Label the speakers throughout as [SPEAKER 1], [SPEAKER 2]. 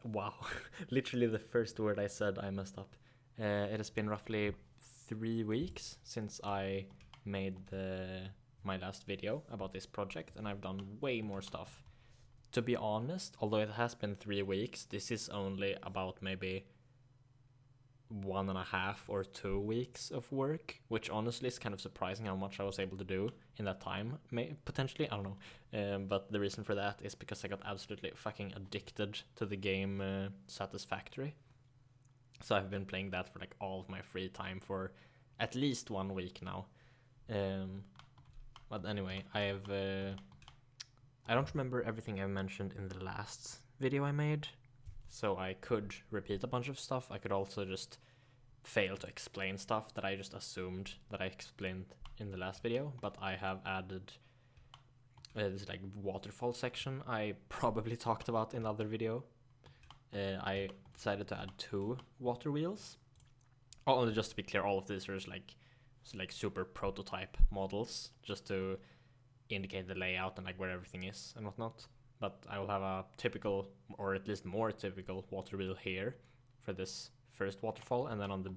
[SPEAKER 1] Wow, literally the first word I said I messed up. It has been roughly 3 weeks since I made my last video about this project, and I've done way more stuff. To be honest, although it has been 3 weeks, this is only about maybe 1.5 or 2 weeks of work, which honestly is kind of surprising how much I was able to do in that time. Potentially, I don't know. But the reason for that is because I got absolutely fucking addicted to the game Satisfactory. So I've been playing that for like all of my free time for at least 1 week now. But anyway, I don't remember everything I mentioned in the last video I made, so I could repeat a bunch of stuff. I could also just fail to explain stuff that I just assumed that I explained in the last video, but I have added this like waterfall section I probably talked about in the other video. I decided to add 2 water wheels. Oh, just to be clear, all of these are just like super prototype models, just to indicate the layout and like where everything is and whatnot. But I will have a typical, or at least more typical, water wheel here for this first waterfall, and then on the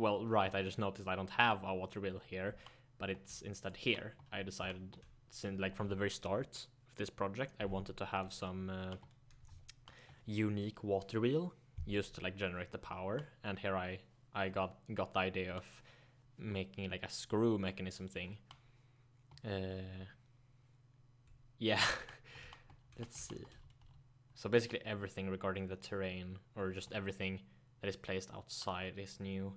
[SPEAKER 1] I just noticed I don't have a water wheel here, but it's instead here. I decided, since like from the very start of this project, I wanted to have some unique water wheel used to like generate the power, and here I got the idea of making like a screw mechanism thing. Yeah. Let's see. So basically everything regarding the terrain, or just everything that is placed outside, is new.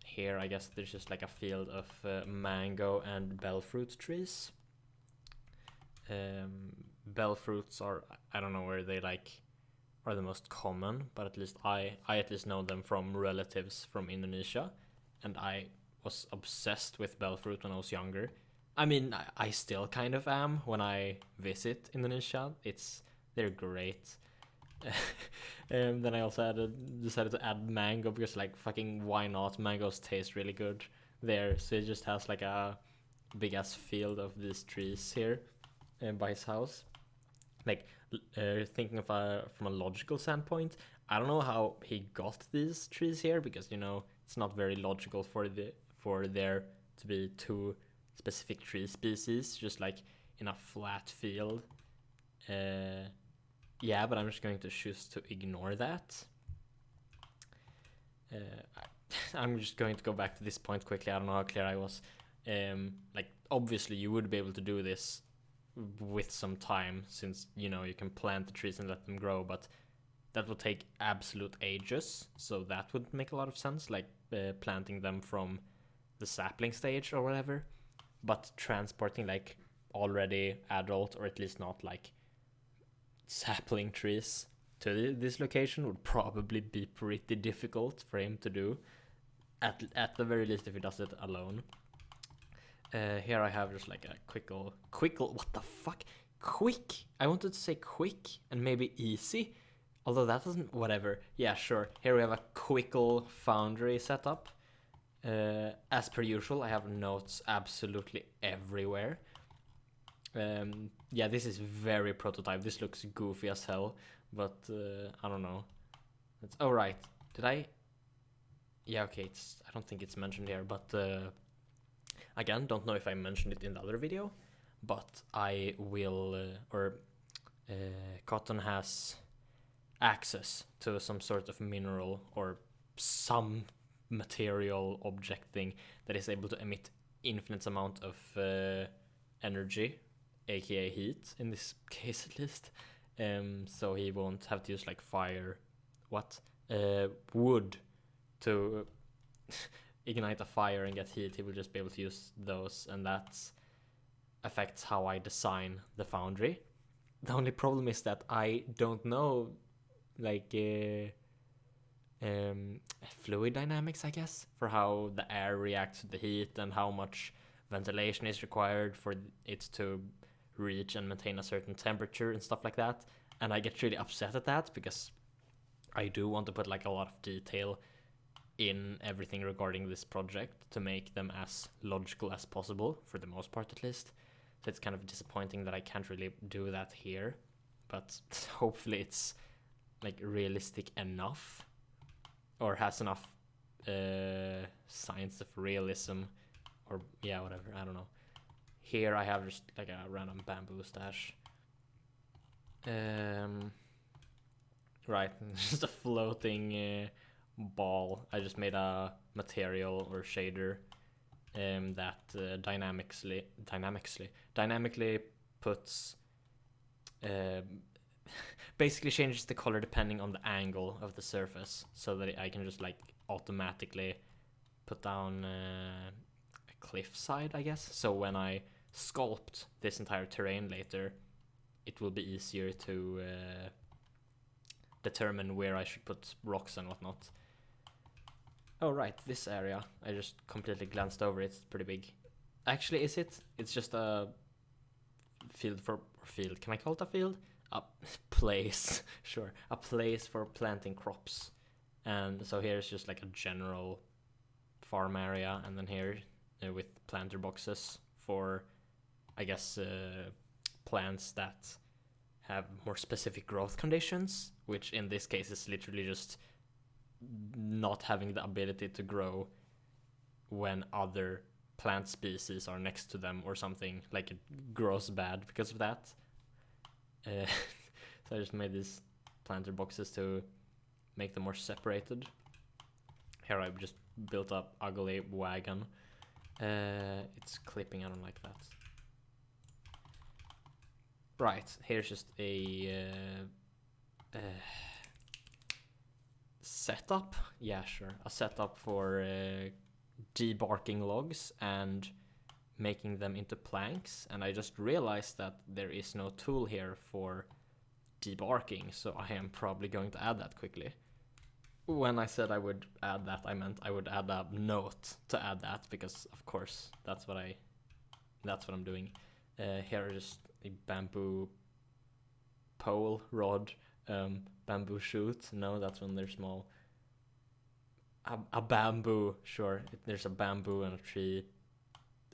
[SPEAKER 1] Here I guess there's just like a field of mango and bellfruit trees. Bellfruits are, I don't know where they like are the most common, but at least I at least know them from relatives from Indonesia, and I was obsessed with bellfruit when I was younger. I mean, I still kind of am when I visit Indonesia. They're great. Then I also decided to add mango because, like, fucking why not? Mangoes taste really good there. So it just has like a big ass field of these trees here by his house. Like, thinking of from a logical standpoint, I don't know how he got these trees here, because it's not very logical for there to be 2 specific tree species just like in a flat field. Yeah, but I'm just going to choose to ignore that. I'm just going to go back to this point quickly. I don't know how clear I was. Like, obviously you would be able to do this with some time, since you can plant the trees and let them grow, but that would take absolute ages. So that would make a lot of sense, like planting them from the sapling stage or whatever. But transporting like already adult, or at least not like sapling trees, to this location would probably be pretty difficult for him to do, at the very least if he does it alone. Here I have just like a quickle. What the fuck? Quick. I wanted to say quick and maybe easy, although that doesn't. Whatever. Yeah, sure. Here we have a quickle foundry setup. As per usual, I have notes absolutely everywhere. Yeah, this is very prototype. This looks goofy as hell, but I don't know. Oh right. Did I? Yeah, okay. I don't think it's mentioned here, but. Again, don't know if I mentioned it in the other video, but I will, Cotton has access to some sort of mineral or some material object thing that is able to emit infinite amount of energy, aka heat, in this case at least. So he won't have to use like wood to ignite a fire and get heat. He will just be able to use those, and that affects how I design the foundry. The only problem is that I don't know like fluid dynamics, I guess, for how the air reacts to the heat and how much ventilation is required for it to reach and maintain a certain temperature and stuff like that. And I get really upset at that, because I do want to put like a lot of detail in everything regarding this project to make them as logical as possible, for the most part at least. So it's kind of disappointing that I can't really do that here, but hopefully it's like realistic enough, or has enough signs of realism, or yeah, whatever, I don't know. Here I have just like a random bamboo stash. Right, just a floating ball. I just made a material or shader that dynamically puts basically changes the color depending on the angle of the surface, so that I can just like automatically put down a cliff side, I guess. So when I sculpt this entire terrain later, it will be easier to determine where I should put rocks and whatnot. Oh right, this area, I just completely glanced over it. It's pretty big. Actually, is it? It's just a field. Can I call it a field? A place, sure. A place for planting crops. And so here's just like a general farm area, and then here with planter boxes for, I guess, plants that have more specific growth conditions, which in this case is literally just not having the ability to grow when other plant species are next to them or something, like it grows bad because of that. So I just made these planter boxes to make them more separated. Here I just built up ugly wagon. It's clipping, I don't like that. Right, here's just a setup. Yeah, sure. A setup for debarking logs and making them into planks. And I just realized that there is no tool here for debarking, so I am probably going to add that quickly. When I said I would add that, I meant I would add a note to add that, because of course that's what I'm doing. Here is just a bamboo pole, rod, bamboo shoot. No, that's when they're small. A bamboo, sure. There's a bamboo and a tree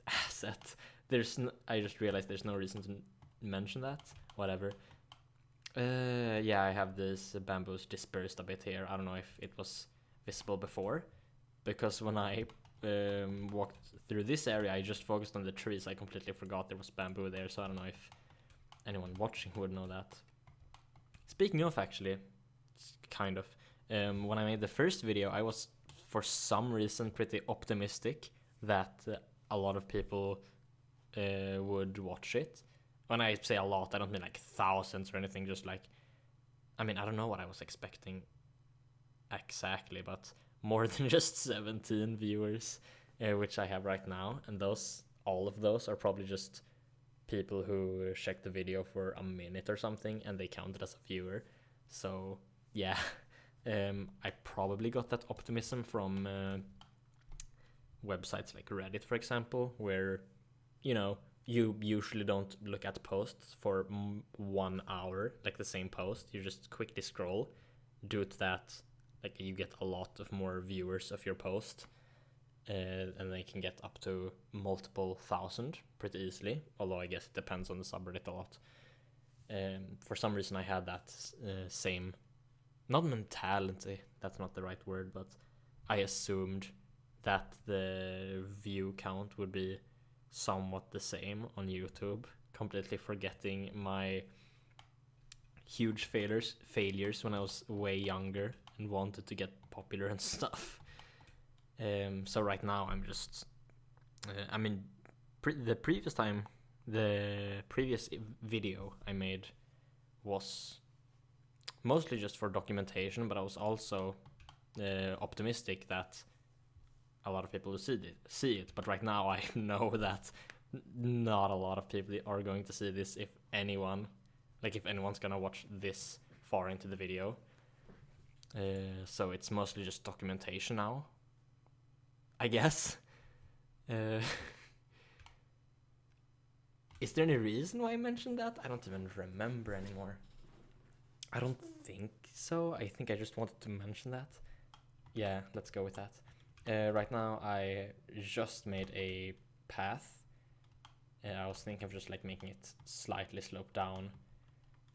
[SPEAKER 1] asset. I just realized there's no reason to mention that. Whatever. Yeah, I have this bamboos dispersed a bit here. I don't know if it was visible before, because when I walked through this area, I just focused on the trees. I completely forgot there was bamboo there, so I don't know if anyone watching would know that. Speaking of, actually, kind of, when I made the first video, I was for some reason pretty optimistic that a lot of people would watch it. When I say a lot, I don't mean like thousands or anything, just like, I mean, I don't know what I was expecting exactly, but more than just 17 viewers, which I have right now, and all of those are probably just people who checked the video for a minute or something, and they counted as a viewer. So yeah, I probably got that optimism from websites like Reddit, for example, where, you know, you usually don't look at posts for 1 hour, like the same post. You just quickly scroll. Due to that, like, you get a lot of more viewers of your post, and they can get up to multiple thousand pretty easily, although I guess it depends on the subreddit a lot. For some reason I had that same, not mentality, that's not the right word, but I assumed that the view count would be somewhat the same on YouTube, completely forgetting my huge failures when I was way younger and wanted to get popular and stuff. So right now I'm just, I mean, the previous video I made was mostly just for documentation, but I was also optimistic that a lot of people will see it. But right now I know that not a lot of people are going to see this, if anyone's gonna watch this far into the video. So it's mostly just documentation now, I guess. Is there any reason why I mentioned that? I don't even remember anymore. I don't think so. I think I just wanted to mention that. Yeah, let's go with that. Right now I just made a path. I was thinking of just like making it slightly sloped down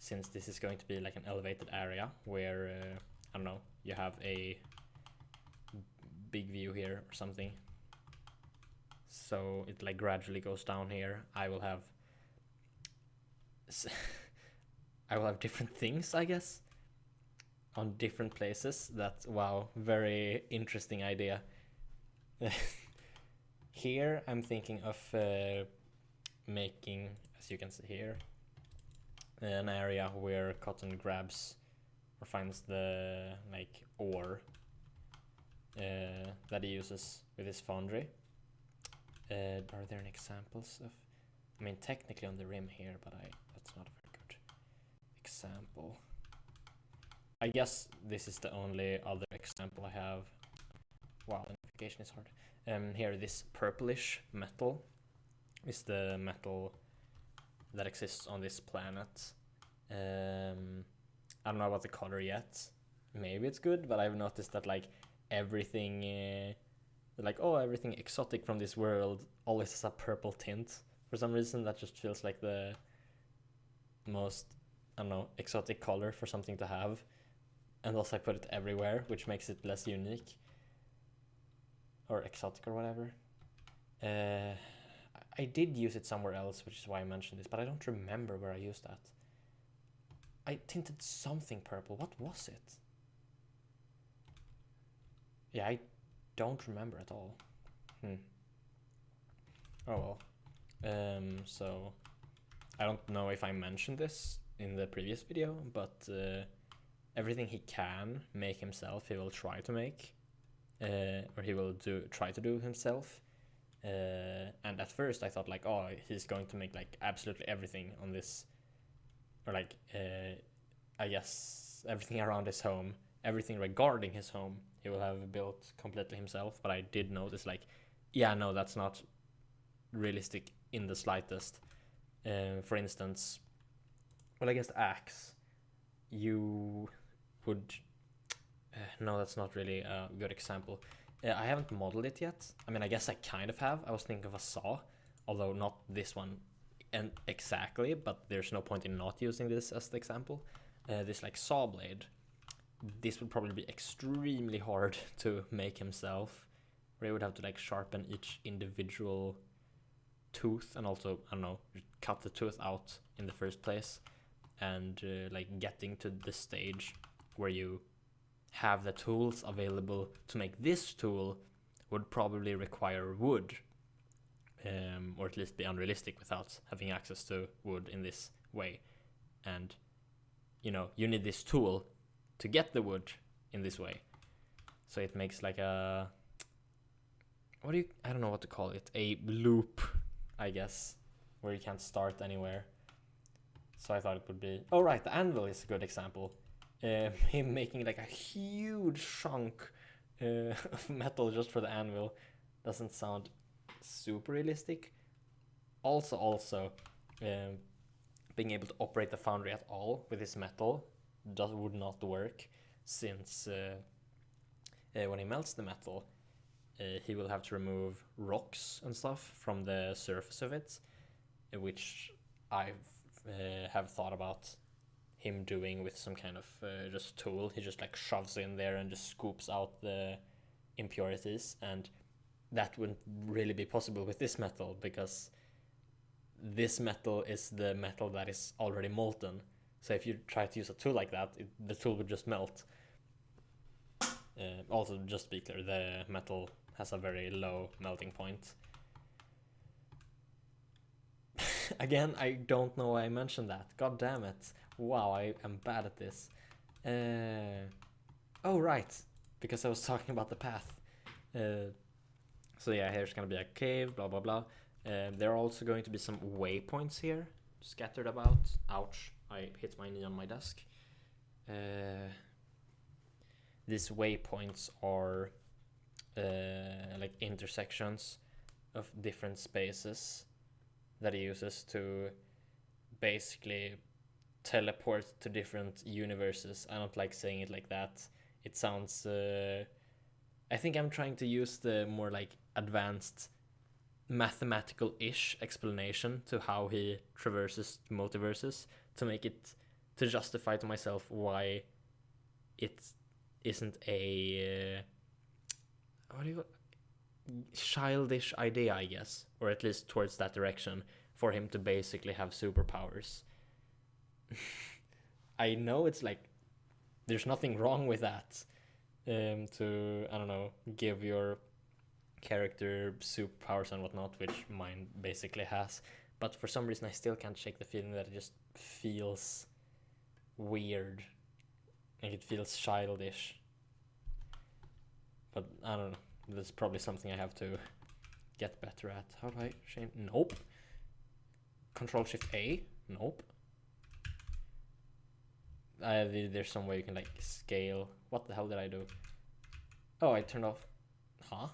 [SPEAKER 1] since this is going to be like an elevated area where, I don't know, you have a big view here or something. So it like gradually goes down here. I will have different things, I guess, on different places. That, wow, very interesting idea. Here I'm thinking of making, as you can see here, an area where Cotton grabs or finds the like ore that he uses with his foundry. Are there any examples of? I mean, technically on the rim here, but that's not a very good example. I guess this is the only other example I have. Wow, identification is hard. Here, this purplish metal is the metal that exists on this planet. I don't know about the color yet. Maybe it's good, but I've noticed that like everything, everything exotic from this world always has a purple tint. For some reason, that just feels like the most, I don't know, exotic color for something to have. And also I put it everywhere, which makes it less unique. Or exotic or whatever. I did use it somewhere else, which is why I mentioned this, but I don't remember where I used that. I tinted something purple. What was it? Yeah, I don't remember at all. Oh well. So I don't know if I mentioned this in the previous video, but everything he can make himself, he will try to make. Or he will try to do himself. And at first I thought like, oh, he's going to make like absolutely everything on this, or like I guess everything around his home, everything regarding his home, he will have built completely himself. But I did notice like, yeah, no, that's not realistic in the slightest. For instance, well, I guess the axe, you would no, that's not really a good example. I haven't modeled it yet. I mean, I guess I kind of have. I was thinking of a saw, although not this one and exactly, but there's no point in not using this as the example. This like saw blade, this would probably be extremely hard to make himself, where he would have to like sharpen each individual tooth and also, I don't know, cut the tooth out in the first place, and like getting to the stage where you have the tools available to make this tool would probably require wood, or at least be unrealistic without having access to wood in this way. And you know, you need this tool to get the wood in this way, so it makes like a, I don't know what to call it, a loop, I guess, where you can't start anywhere. So I thought it would be, oh right, the anvil is a good example. Him making like a huge chunk of metal just for the anvil doesn't sound super realistic. Also, being able to operate the foundry at all with this metal would not work, since when he melts the metal, he will have to remove rocks and stuff from the surface of it, which I have thought about him doing with some kind of just tool. He just like shoves in there and just scoops out the impurities, and that wouldn't really be possible with this metal, because this metal is the metal that is already molten. So if you try to use a tool like that, the tool would just melt. Also, just to be clear, the metal has a very low melting point. Again, I don't know why I mentioned that. God damn it. Wow, I am bad at this. Oh, right. Because I was talking about the path. So yeah, here's gonna be a cave, blah, blah, blah. There are also going to be some waypoints here, scattered about. Ouch, I hit my knee on my desk. These waypoints are like intersections of different spaces that he uses to basically teleport to different universes. I don't like saying it like that. It sounds I think I'm trying to use the more like advanced mathematical-ish explanation to how he traverses multiverses to to justify to myself why it isn't a what do you childish idea, I guess, or at least towards that direction, for him to basically have superpowers. I know it's like there's nothing wrong with that, to, I don't know, give your character superpowers and whatnot, which mine basically has. But for some reason, I still can't shake the feeling that it just feels weird. Like it feels childish. But I don't know. That's probably something I have to get better at. How do I change? Nope. Control Shift A? Nope. There's some way you can like scale. What the hell did I do? Oh, I turned off. Huh?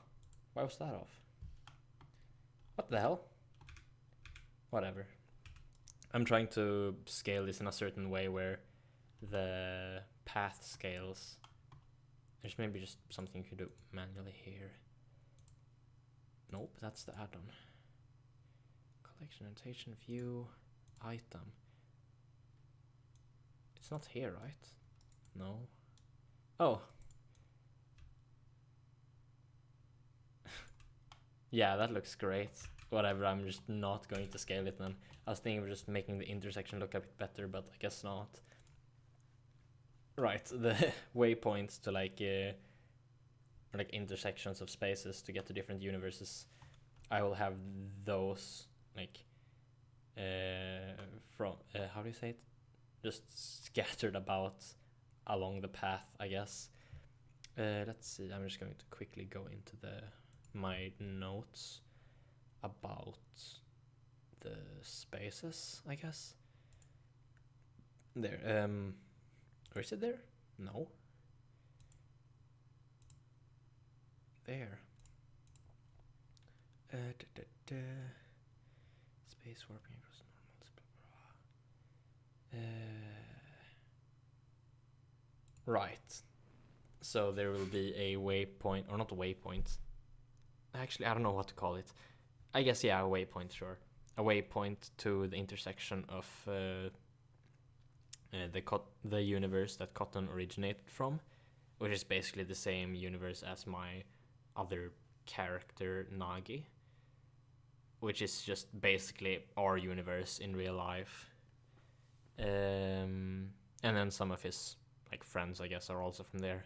[SPEAKER 1] Why was that off? What the hell? Whatever. I'm trying to scale this in a certain way where the path scales. There's maybe just something you could do manually here. Nope, that's the add-on. Collection, annotation, view, item. It's not here, right? No. Oh. Yeah, that looks great. Whatever, I'm just not going to scale it then. I was thinking of just making the intersection look a bit better, but I guess not. Right, the waypoints to like intersections of spaces to get to different universes. I will have those like from how do you say it? Just scattered about along the path, I guess. Let's see. I'm just going to quickly go into my notes about the spaces, I guess. There. Or is it there? No. There. Space warping across normals. Blah, blah. Right. So there will be a waypoint, or not a waypoint. Actually, I don't know what to call it. I guess, yeah, a waypoint, sure. A waypoint to the intersection of the universe that Cotton originated from, which is basically the same universe as my other character, Nagi, which is just basically our universe in real life. And then some of his like friends, I guess, are also from there.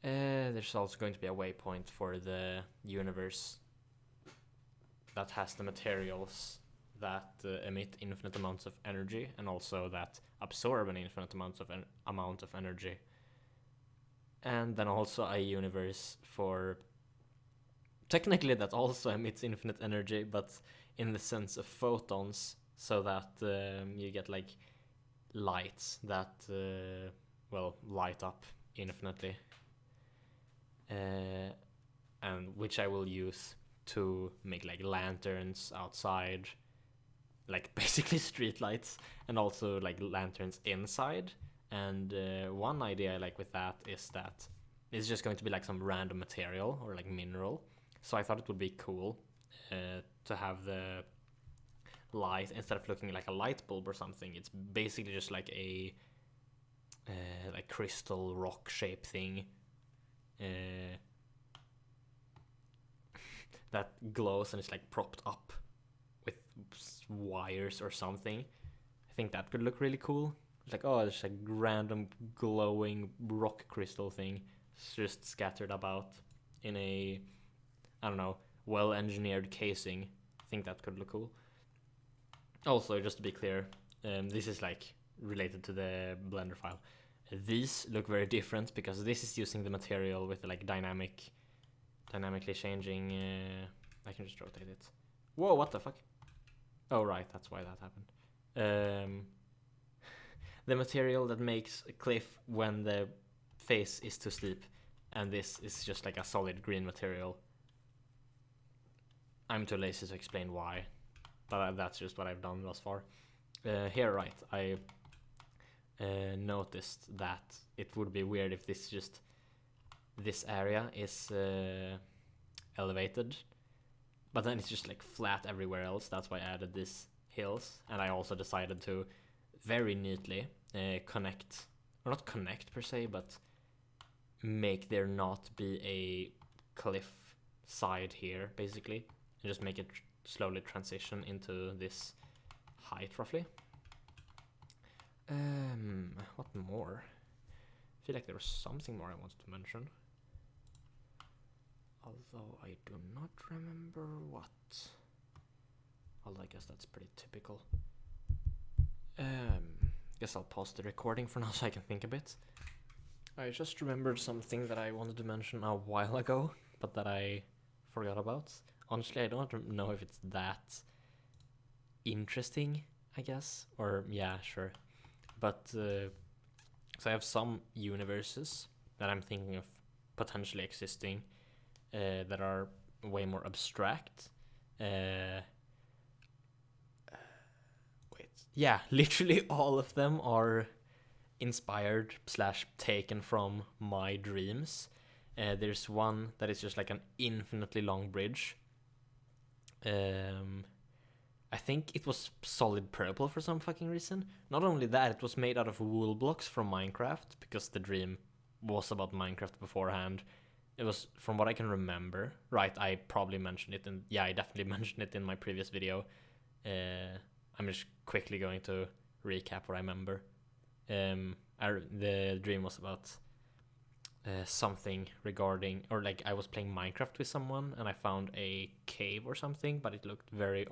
[SPEAKER 1] There's also going to be a waypoint for the universe that has the materials that emit infinite amounts of energy, and also that absorb an infinite amount of energy. And then also a universe for technically that also emits infinite energy, but in the sense of photons, so that you get like lights that light up infinitely, and which I will use to make like lanterns outside, like basically street lights, and also like lanterns inside. And one idea I like with that is that it's just going to be like some random material or like mineral. So I thought it would be cool to have the light, instead of looking like a light bulb or something, it's basically just like a like crystal rock shape thing that glows, and it's like propped up with wires or something. I think that could look really cool. It's like, oh, it's like random glowing rock crystal thing just scattered about in a, I don't know, well engineered casing. I think that could look cool. Also, just to be clear, this is like related to the Blender file. These look very different because this is using the material with like dynamically changing. I can just rotate it. Whoa, what the fuck? Oh, right, that's why that happened. The material that makes a cliff when the face is too steep, and this is just like a solid green material. I'm too lazy to explain why, but that's just what I've done thus far. Here, right, I noticed that it would be weird if this area is elevated, but then it's just like flat everywhere else. That's why I added these hills, and I also decided to very neatly connect, or not connect per se, but make there not be a cliff side here, basically, and just make it slowly transition into this height, roughly. What more? I feel like there was something more I wanted to mention, although I do not remember what. Although I guess that's pretty typical. Guess I'll pause the recording for now so I can think a bit. I just remembered something that I wanted to mention a while ago, but that I forgot about. Honestly, I don't know if it's that interesting, I guess. Or, yeah, sure. But, so I have some universes that I'm thinking of potentially existing that are way more abstract. Yeah, literally all of them are inspired / taken from my dreams. There's one that is just like an infinitely long bridge. I think it was solid purple for some fucking reason. Not only that, it was made out of wool blocks from Minecraft, because the dream was about Minecraft beforehand. It was, from what I can remember, right, I probably mentioned it, and yeah, I definitely mentioned it in my previous video. I'm just quickly going to recap what I remember. The dream was about something regarding, or like I was playing Minecraft with someone and I found a cave or something, but it looked very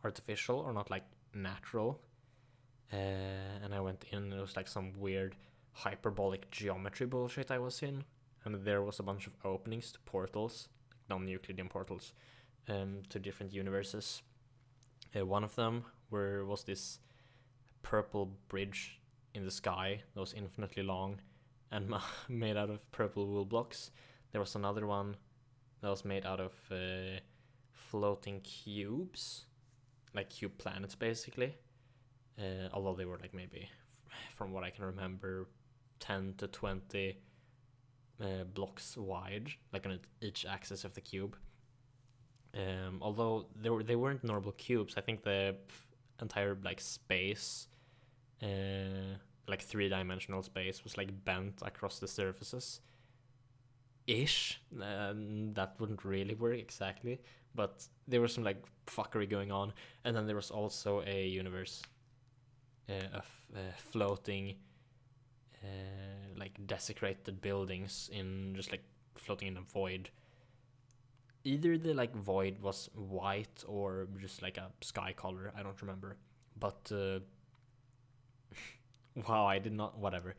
[SPEAKER 1] artificial or not like natural. And I went in and it was like some weird hyperbolic geometry bullshit I was in. And there was a bunch of openings to portals, like non-Euclidean portals, to different universes. One of them was this purple bridge in the sky that was infinitely long and made out of purple wool blocks. There was another one that was made out of floating cubes, like cube planets basically. Although they were like maybe, from what I can remember, 10 to 20 blocks wide, like on each axis of the cube. Although they weren't normal cubes. I think the entire like space, like 3-dimensional space, was like bent across the surfaces ish. That wouldn't really work exactly, but there was some like fuckery going on. And then there was also a universe of floating like desecrated buildings in just like floating in a void. Either the like void was white or just like a sky color, I don't remember. But wow, I did not, whatever.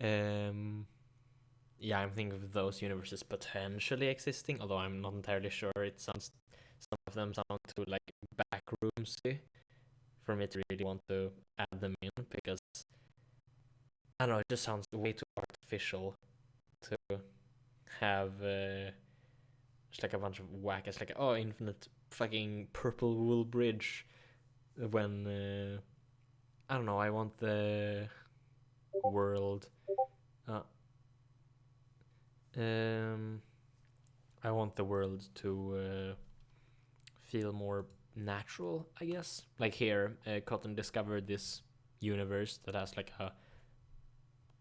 [SPEAKER 1] Yeah, I'm thinking of those universes potentially existing, although I'm not entirely sure. Some of them sound too like backroomsy for me to really want to add them in, because I don't know, it just sounds way too artificial to have just like a bunch of whack. It's like, oh, infinite fucking purple wool bridge, when I don't know, I want the world I want the world to feel more natural, I guess. Like here, Cotton discovered this universe that has like a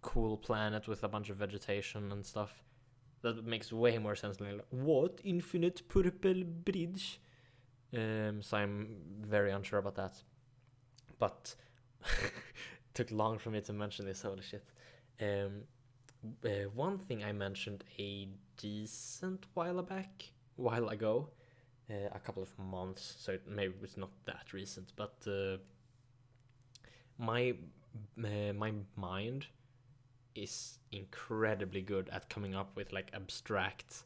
[SPEAKER 1] cool planet with a bunch of vegetation and stuff. That makes way more sense than like, what? Infinite purple bridge? So I'm very unsure about that. But it took long for me to mention this, holy shit. One thing I mentioned a decent while ago, a couple of months, so maybe it's not that recent, but my mind is incredibly good at coming up with like abstract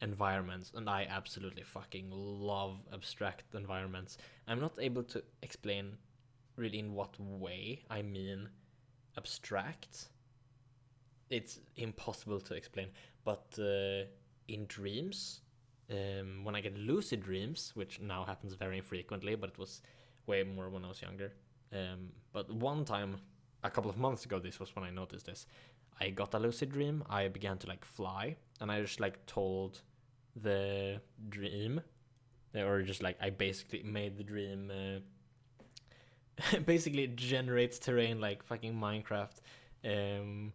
[SPEAKER 1] environments, and I absolutely fucking love abstract environments. I'm not able to explain really in what way I mean abstract. It's impossible to explain, but in dreams, when I get lucid dreams, which now happens very infrequently, but it was way more when I was younger. But one time, a couple of months ago, this was when I noticed this. I got a lucid dream. I began to like fly, and I just like told the dream, or just like I basically made the dream basically it generates terrain like fucking Minecraft. Um,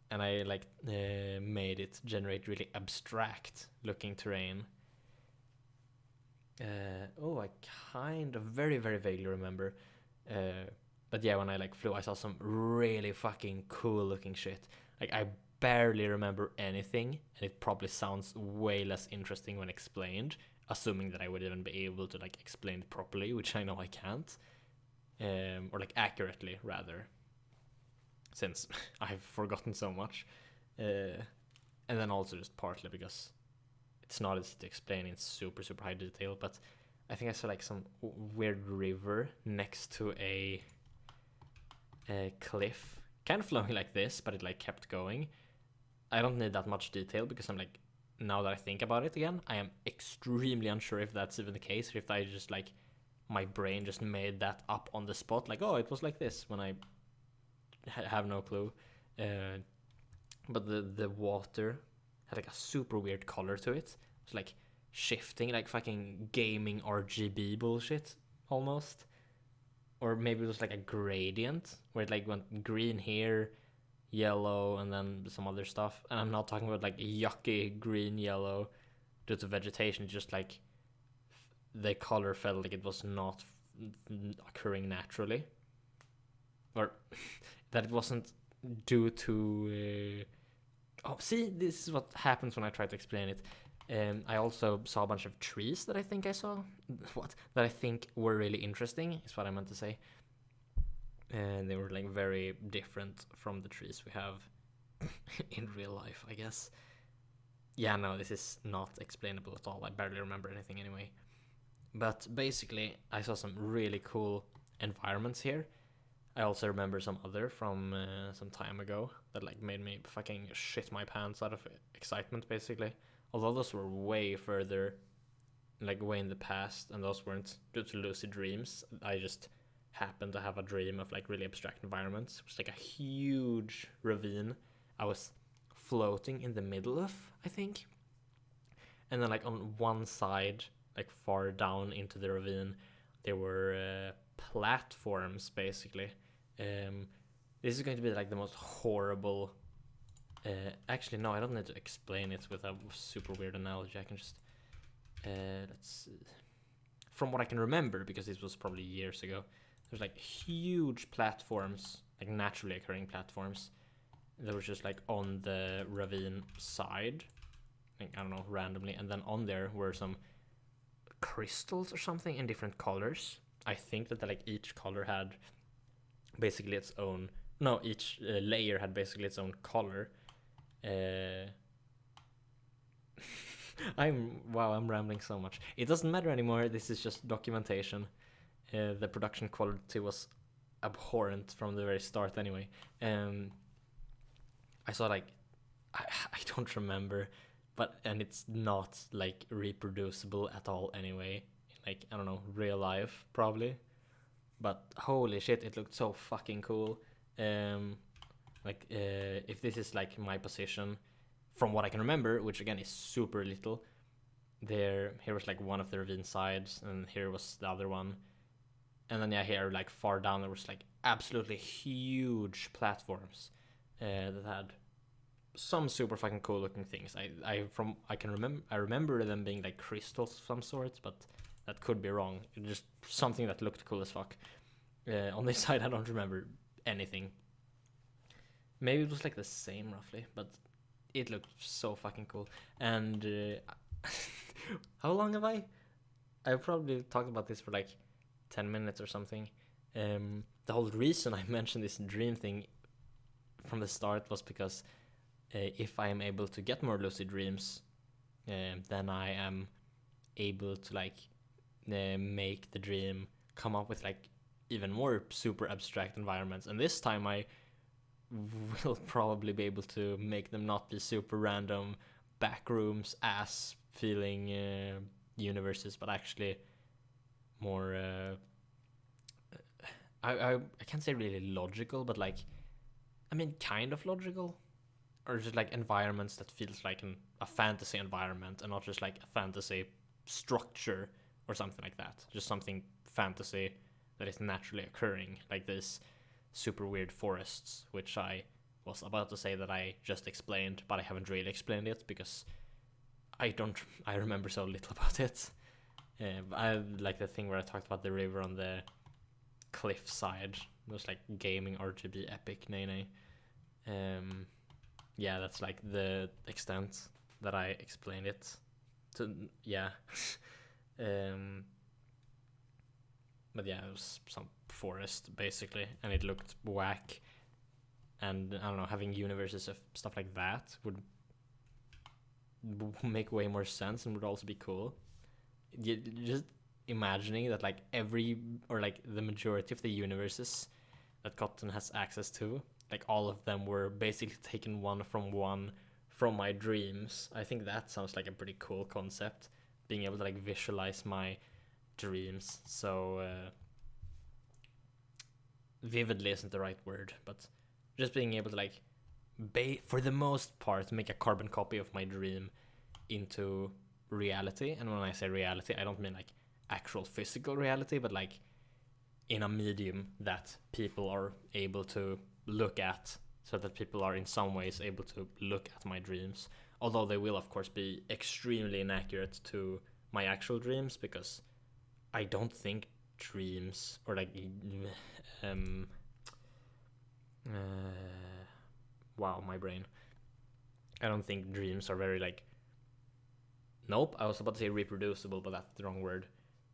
[SPEAKER 1] and I like made it generate really abstract looking terrain. I kind of very very vaguely remember. But yeah, when I like flew, I saw some really fucking cool looking shit. Like I barely remember anything, and it probably sounds way less interesting when explained, assuming that I would even be able to like explain it properly, which I know I can't, or like accurately rather, since I've forgotten so much, and then also just partly because it's not easy to explain in super super high detail. But I think I saw like some weird river next to a cliff, kind of flowing like this, but it like kept going. I don't need that much detail because I'm like, now that I think about it again, I am extremely unsure if that's even the case, or if I just like my brain just made that up on the spot, like, oh, it was like this, when I have no clue. But the water had like a super weird color to it. It's like shifting, like fucking gaming RGB bullshit almost. Or maybe it was like a gradient where it like went green here, yellow, and then some other stuff. And I'm not talking about like yucky green yellow due to vegetation, just like the color felt like it was not occurring naturally, or that it wasn't due to see, this is what happens when I try to explain it. I also saw a bunch of trees that I think I saw that I think were really interesting, is what I meant to say. And they were like very different from the trees we have in real life, I guess. Yeah, no, this is not explainable at all. I barely remember anything anyway. But basically, I saw some really cool environments here. I also remember some other from some time ago that like made me fucking shit my pants out of excitement, basically. Although those were way further, like way in the past, and those weren't due to lucid dreams. I just happened to have a dream of like really abstract environments. It was like a huge ravine I was floating in the middle of, I think. And then like on one side, like far down into the ravine, there were platforms basically. This is going to be like the most horrible. Actually, no, I don't need to explain it with a super weird analogy. I can just let's see. From what I can remember, because this was probably years ago, there's like huge platforms, like naturally occurring platforms, that was just like on the ravine side, like, I don't know, randomly, and then on there were some crystals or something in different colors. I think that like each color had basically its own. No, each layer had basically its own color. I'm rambling so much. It doesn't matter anymore. This is just documentation. The production quality was abhorrent from the very start anyway. I saw like I don't remember, and it's not like reproducible at all anyway. Like, I don't know, real life probably. But holy shit, it looked so fucking cool. If this is like my position, from what I can remember, which again is super little, here was like one of the ravine sides, and here was the other one, and then here like far down there was like absolutely huge platforms that had some super fucking cool looking things. I remember them being like crystals of some sort, but that could be wrong. Just something that looked cool as fuck. On this side, I don't remember anything. Maybe it was like the same roughly, but it looked so fucking cool. And how long have I've probably talked about this for like 10 minutes or something. The whole reason I mentioned this dream thing from the start was because if I am able to get more lucid dreams, then I am able to like make the dream come up with like even more super abstract environments. And this time I will probably be able to make them not be super random backrooms ass feeling universes, but actually more I can't say really logical, but like, I mean, kind of logical, or just like environments that feels like a fantasy environment and not just like a fantasy structure or something like that. Just something fantasy that is naturally occurring, like this super weird forests, which I was about to say that I just explained, but I haven't really explained it because I remember so little about it. I like the thing where I talked about the river on the cliff side. It was like gaming RGB epic nay. Yeah, that's like the extent that I explained it to. Yeah. But yeah, it was some forest basically, and it looked whack. And I don't know, having universes of stuff like that would make way more sense and would also be cool. Just imagining that like every or like the majority of the universes that Cotton has access to, like all of them were basically taken one from my dreams. I think that sounds like a pretty cool concept, being able to like visualize my dreams so vividly isn't the right word, but just being able to like for the most part make a carbon copy of my dream into reality. And when I say reality, I don't mean like actual physical reality, but like in a medium that people are able to look at, so that people are in some ways able to look at my dreams, although they will of course be extremely inaccurate to my actual dreams, because I don't think dreams or like wow, my brain, I don't think dreams are very like, nope, I was about to say reproducible, but that's the wrong word.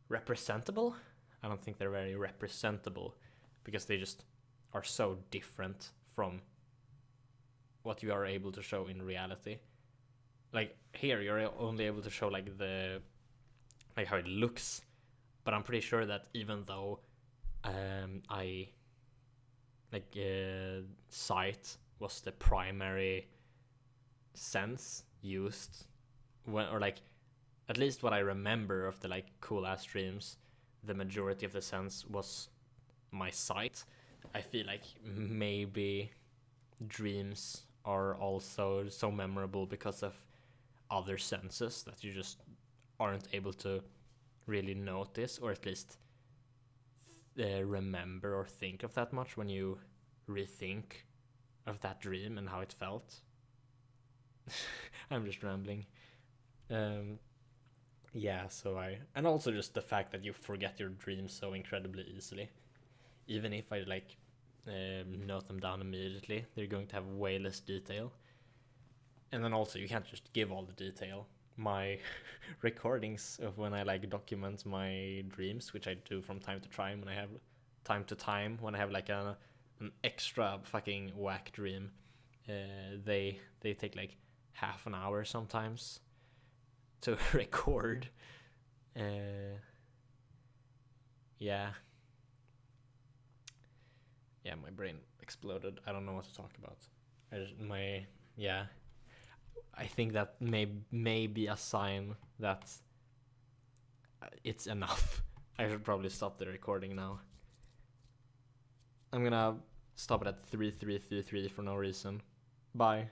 [SPEAKER 1] Representable? I don't think they're very representable, because they just are so different from what you are able to show in reality. Like here, you're only able to show like like how it looks, but I'm pretty sure that even though I like sight was the primary sense used when, or like at least what I remember of the like cool ass dreams, the majority of the sense was my sight. I feel like maybe dreams are also so memorable because of other senses that you just aren't able to really notice, or at least remember or think of that much when you rethink of that dream and how it felt. I'm just rambling. Yeah, and also just the fact that you forget your dreams so incredibly easily. Even if I like note them down immediately, they're going to have way less detail. And then also you can't just give all the detail. My recordings of when I like document my dreams, which I do from time to time when I have like an extra fucking whack dream, they take like half an hour sometimes to record. Yeah, my brain exploded. I don't know what to talk about. I think that may be a sign that it's enough. I should probably stop the recording now. I'm gonna stop it at 3333 for no reason. Bye.